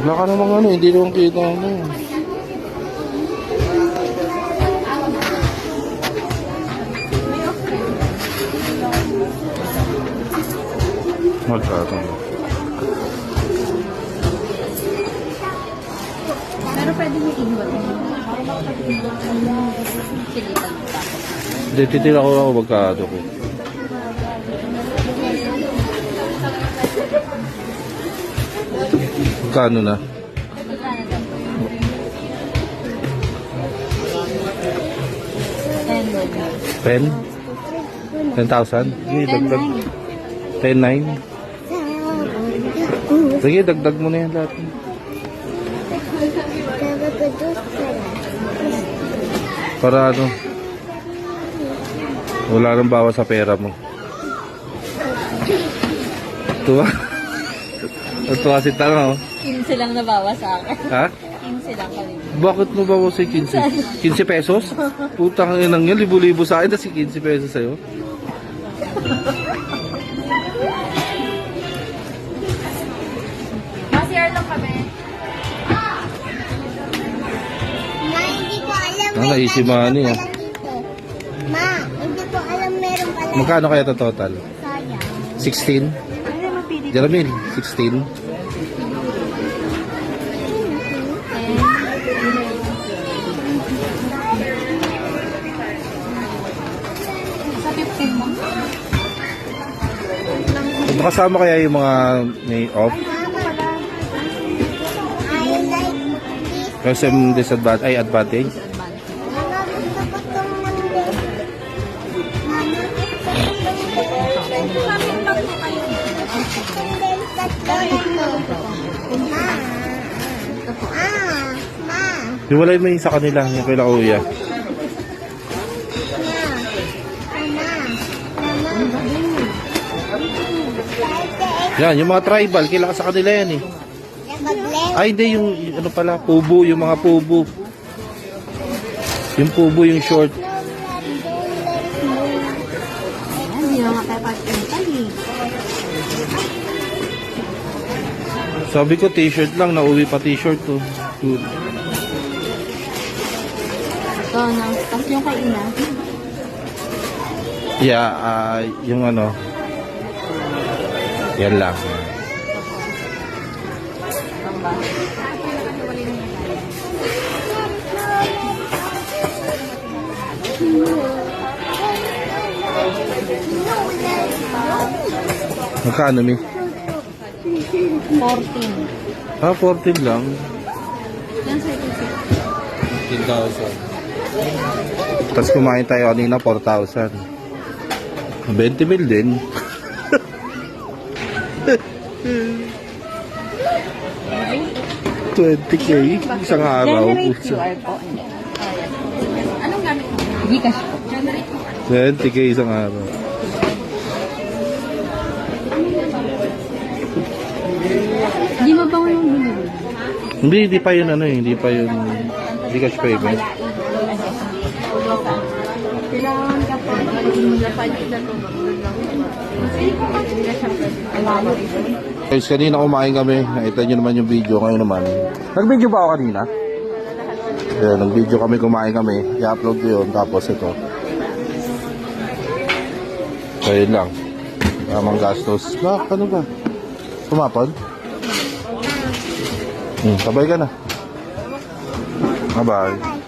Wala ka namang ano, hindi naman kita ano. Magkano? Pero pwede mo iwan. Sige, Hindi, titira ko ako magkano ko. Magkano na? Pen? 10,000? Sige, dagdag. 10,900? Sige, dagdag mo na yan lahat. Para ano? Wala nang bawas sa pera mo. Tuwa? Tuwa si Tanga, oh. 15 lang nabawas sa akin. Ha? 15 lang kami. Bakit mo bawas si 15? 15 pesos? Putang inang yan, libo-libo sa akin, tapos 15 pesos sa'yo. Masiyar lang kami. Ma, hindi ko alam. Ah, naisip money, ah. Ma, hindi ko alam meron pala. Magkano kaya ito total? Sayang. 16? Jeremil, 16? Sa 15 mo. Kasama kaya yung mga may off? I like this. Kasi yung disadvantage, ay advantage? Mama, gusto ko itong mandi. Mama, Hiwalay mo yung sa kanila, yung kay Kuya. Yan, yung mga tribal, kailangan sa kanila yan eh. Ay, hindi, yung ano pala, pubo, yung mga pubo. Yung pubo, yung short. Hindi na nga tayo pagpintay eh. Sabi ko, t-shirt lang, nauwi pa t-shirt to. Good. Ito na. Tapos yung kay Ina. Yeah, yung ano. Yan lang. Magkano mi? 14. Ah, 14 lang. Yan sa 10,000. Tapos kumain tayo kanina, 4,000. 20 mil din. $20K isang araw. Generate QR po. Anong gamit mo? Gcash po. Generate po. 20K isang araw. Hindi mo ba yung binili? Hindi pa yun ano eh. Hindi pa yun Gcash payment. Kailangan ka po. Guys, kanina kumain kami. Nakita nyo naman yung video. Ngayon naman. Nag-video ba ako kanina? Yeah, nag-video kami, kumain kami. I-upload ko yun. Tapos ito. So yun lang. Tamang gastos. Ano ba? Tumapon? Sabay ka na. Bye-bye.